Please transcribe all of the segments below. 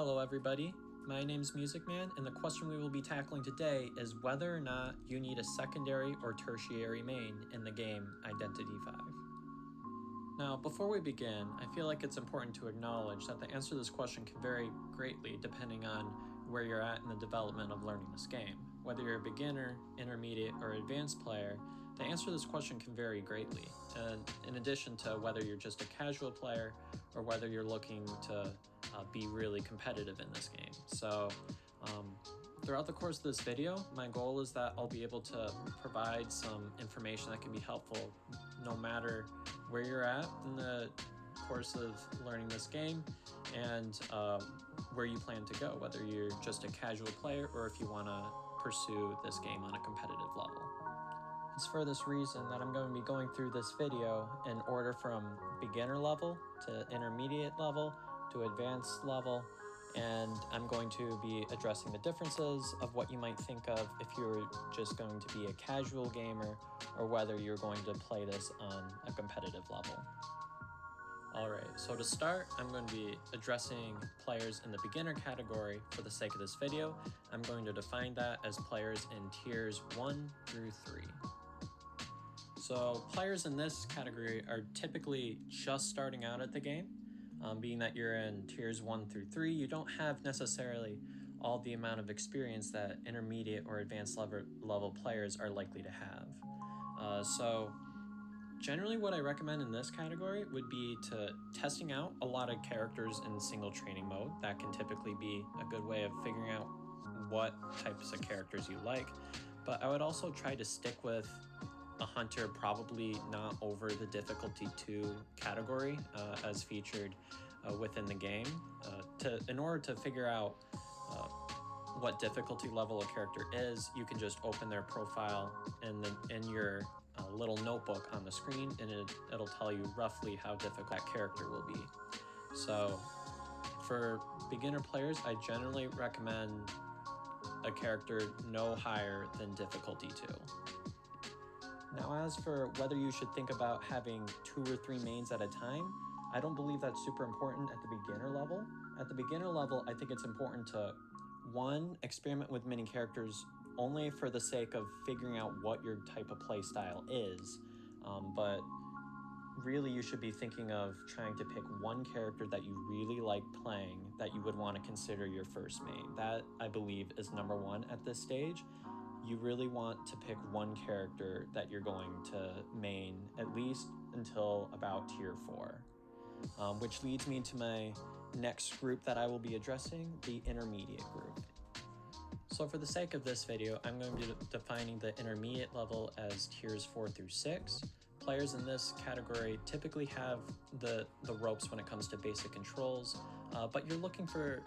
Hello everybody, my name's Music Man, and the question we will be tackling today is whether or not you need a secondary or tertiary main in the game Identity V. Now, before we begin, I feel like it's important to acknowledge that the answer to this question can vary greatly depending on where you're at in the development of learning this game. Whether you're a beginner, intermediate, or advanced player, the answer to this question can vary greatly, in addition to whether you're just a casual player or whether you're looking to be really competitive in this game. So throughout the course of this video, my goal is that I'll be able to provide some information that can be helpful no matter where you're at in the course of learning this game and where you plan to go, whether you're just a casual player or if you want to pursue this game on a competitive level. It's for this reason that I'm going to be going through this video in order from beginner level to intermediate level to advanced level, and I'm going to be addressing the differences of what you might think of if you're just going to be a casual gamer or whether you're going to play this on a competitive level. Alright, so to start, I'm going to be addressing players in the beginner category for the sake of this video. I'm going to define that as players in tiers 1 through 3. So players in this category are typically just starting out at the game. Being that you're in tiers 1 through 3, you don't have necessarily all the amount of experience that intermediate or advanced level players are likely to have. So generally what I recommend in this category would be to testing out a lot of characters in single training mode. That can typically be a good way of figuring out what types of characters you like. But I would also try to stick with a hunter probably not over the difficulty 2 category as featured within the game. In order to figure out what difficulty level a character is, you can just open their profile in your little notebook on the screen, and it'll tell you roughly how difficult that character will be. So for beginner players, I generally recommend a character no higher than difficulty 2. Now, as for whether you should think about having 2 or 3 mains at a time, I don't believe that's super important at the beginner level. At the beginner level, I think it's important to, 1, experiment with many characters only for the sake of figuring out what your type of play style is, but really you should be thinking of trying to pick one character that you really like playing that you would want to consider your first main. That, I believe, is number 1 at this stage. You really want to pick one character that you're going to main at least until about tier 4. Which leads me to my next group that I will be addressing, the intermediate group. So for the sake of this video, I'm going to be defining the intermediate level as tiers 4 through 6. Players in this category typically have the ropes when it comes to basic controls, but you're looking for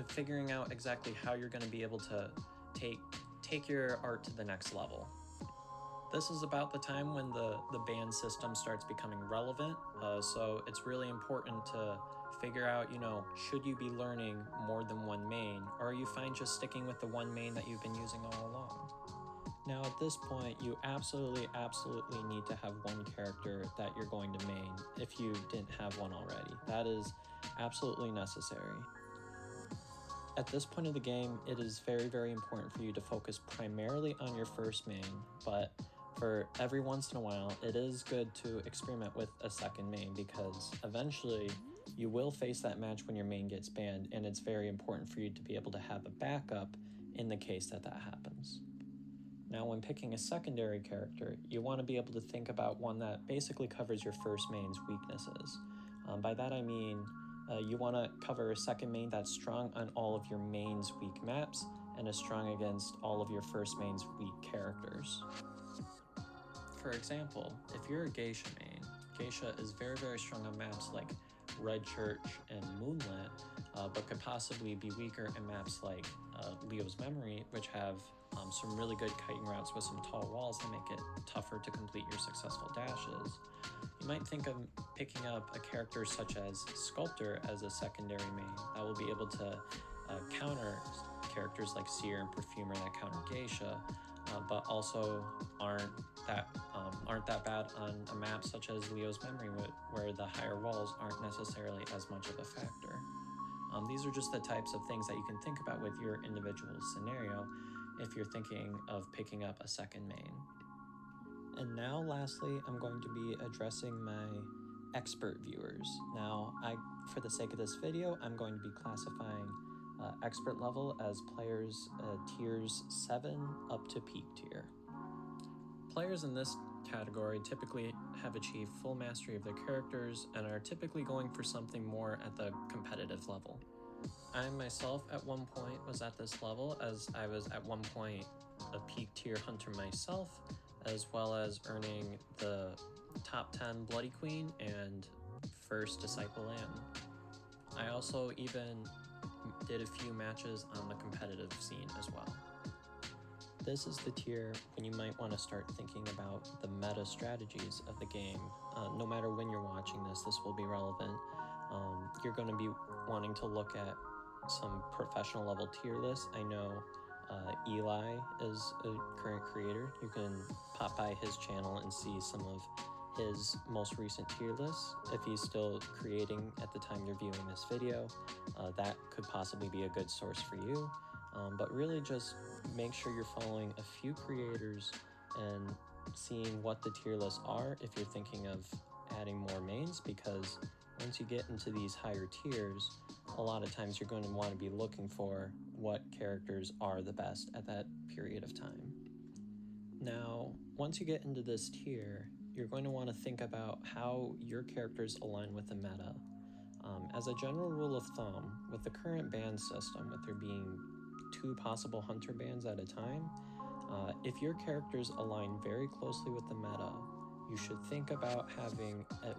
figuring out exactly how you're going to be able to take your art to the next level. This is about the time when the band system starts becoming relevant, so it's really important to figure out, should you be learning more than one main, or are you fine just sticking with the one main that you've been using all along? Now at this point, you absolutely need to have one character that you're going to main if you didn't have one already. That is absolutely necessary. At this point of the game, it is very important for you to focus primarily on your first main, but for every once in a while, it is good to experiment with a second main because eventually you will face that match when your main gets banned, and it's very important for you to be able to have a backup in the case that happens. Now, when picking a secondary character, you want to be able to think about one that basically covers your first main's weaknesses. By that I mean, you want to cover a second main that's strong on all of your main's weak maps and is strong against all of your first main's weak characters. For example, if you're a Geisha main, Geisha is very strong on maps like Red Church and Moonlit, but could possibly be weaker in maps like Leo's Memory, which have some really good kiting routes with some tall walls that make it tougher to complete your successful dashes. You might think of picking up a character such as Sculptor as a secondary main that will be able to counter characters like Seer and Perfumer that counter Geisha, but also aren't that bad on a map such as Leo's Memory, where the higher walls aren't necessarily as much of a factor. These are just the types of things that you can think about with your individual scenario if you're thinking of picking up a second main. And now lastly, I'm going to be addressing my expert viewers. Now, for the sake of this video, I'm going to be classifying expert level as players tiers 7 up to peak tier. Players in this category typically have achieved full mastery of their characters and are typically going for something more at the competitive level. I myself at one point was at this level, as I was at one point a peak tier hunter myself, as well as earning the top 10 Bloody Queen and first Disciple Lamb. I also even did a few matches on the competitive scene as well. This is the tier when you might want to start thinking about the meta strategies of the game. No matter when you're watching this will be relevant. You're going to be wanting to look at some professional level tier lists. I know Eli is a current creator. You can pop by his channel and see some of his most recent tier lists. If he's still creating at the time you're viewing this video, that could possibly be a good source for you. But really just make sure you're following a few creators and seeing what the tier lists are if you're thinking of adding more mains, because once you get into these higher tiers, a lot of times you're going to want to be looking for what characters are the best at that period of time. Now, once you get into this tier, you're going to want to think about how your characters align with the meta. As a general rule of thumb, with the current ban system, with there being 2 possible hunter bans at a time, if your characters align very closely with the meta, you should think about having at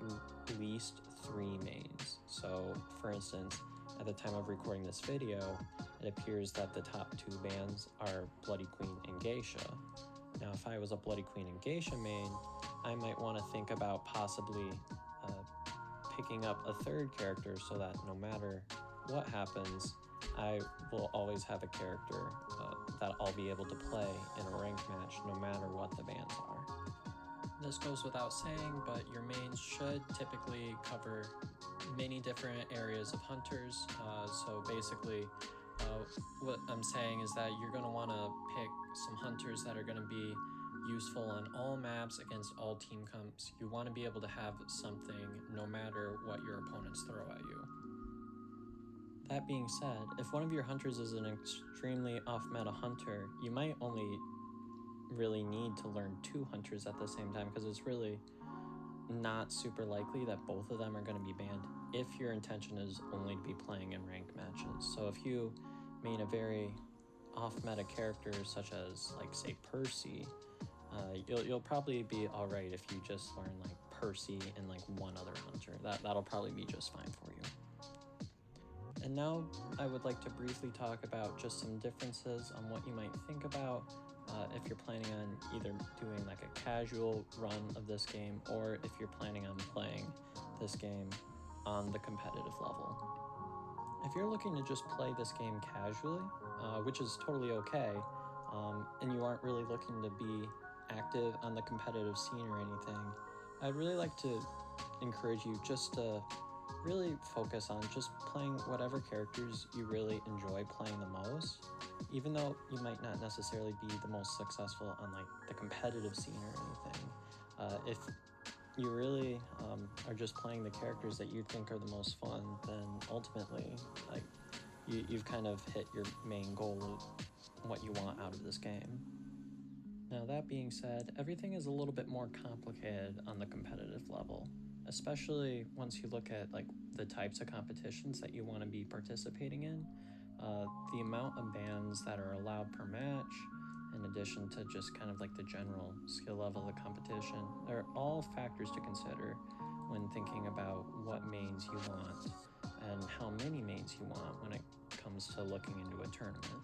least 3 mains. So, for instance, at the time of recording this video, it appears that the top 2 bans are Bloody Queen and Geisha. Now, if I was a Bloody Queen and Geisha main, I might want to think about possibly picking up a 3rd character so that no matter what happens, I will always have a character that I'll be able to play in a ranked match no matter what the bans are. This goes without saying, but your mains should typically cover many different areas of hunters. So basically, what I'm saying is that you're going to want to pick some hunters that are going to be useful on all maps against all team comps. You want to be able to have something no matter what your opponents throw at you. That being said, if one of your hunters is an extremely off-meta hunter, you might only really need to learn 2 hunters at the same time, because it's really not super likely that both of them are going to be banned if your intention is only to be playing in ranked matches. So if you main a very off-meta character such as, like, say, Percy, you'll probably be alright if you just learn, like, Percy and, like, one other hunter. That'll probably be just fine for you. And now I would like to briefly talk about just some differences on what you might think about if you're planning on either doing like a casual run of this game, or if you're planning on playing this game on the competitive level. If you're looking to just play this game casually, which is totally okay, and you aren't really looking to be active on the competitive scene or anything, I'd really like to encourage you just to really focus on just playing whatever characters you really enjoy playing the most, even though you might not necessarily be the most successful on like the competitive scene or anything. If you really are just playing the characters that you think are the most fun, then ultimately like you've kind of hit your main goal of what you want out of this game. Now, that being said, everything is a little bit more complicated on the competitive level, especially once you look at like the types of competitions that you want to be participating in, the amount of bans that are allowed per match, in addition to just kind of like the general skill level of the competition. They're all factors to consider when thinking about what mains you want and how many mains you want when it comes to looking into a tournament.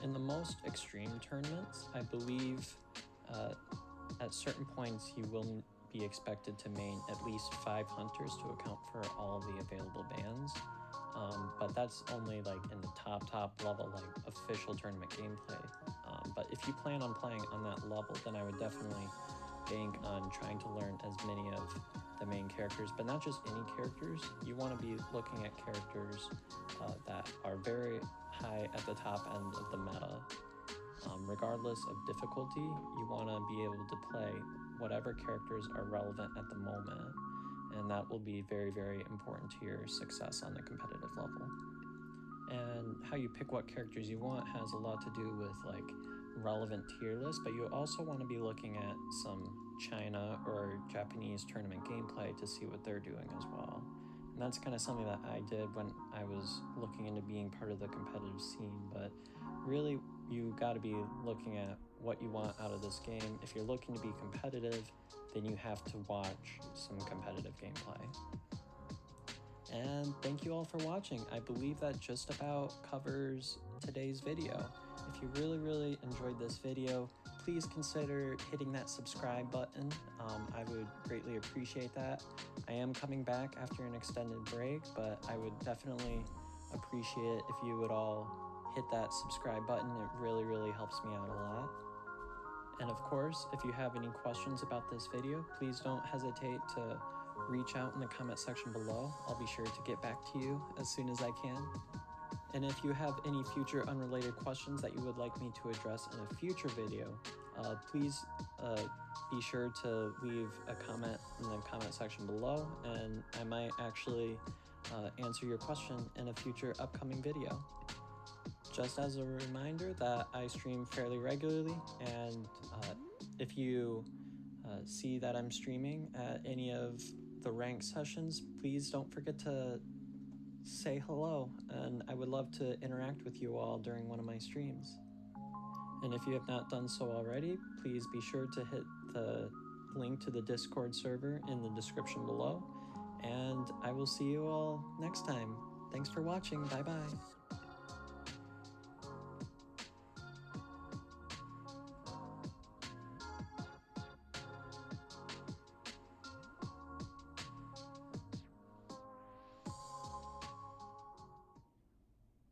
In the most extreme tournaments, I believe at certain points you will be expected to main at least 5 hunters to account for all the available bans. But that's only like in the top level, like official tournament gameplay. But if you plan on playing on that level, then I would definitely bank on trying to learn as many of the main characters, but not just any characters. You want to be looking at characters that are very high at the top end of the meta. Regardless of difficulty, you want to be able to play whatever characters are relevant at the moment, and that will be very, very important to your success on the competitive level. And how you pick what characters you want has a lot to do with like relevant tier lists, but you also want to be looking at some China or Japanese tournament gameplay to see what they're doing as well. And that's kind of something that I did when I was looking into being part of the competitive scene, but really you got to be looking at what you want out of this game. If you're looking to be competitive, then you have to watch some competitive gameplay. And thank you all for watching. I believe that just about covers today's video. If you really enjoyed this video, please consider hitting that subscribe button. I would greatly appreciate that. I am coming back after an extended break, but I would definitely appreciate if you would all hit that subscribe button. It really helps me out a lot. And of course, if you have any questions about this video, please don't hesitate to reach out in the comment section below. I'll be sure to get back to you as soon as I can. And if you have any future unrelated questions that you would like me to address in a future video, please be sure to leave a comment in the comment section below, and I might actually answer your question in a future upcoming video. Just as a reminder that I stream fairly regularly, and if you see that I'm streaming at any of the ranked sessions, please don't forget to say hello, and I would love to interact with you all during one of my streams. And if you have not done so already, please be sure to hit the link to the Discord server in the description below, and I will see you all next time. Thanks for watching. Bye bye.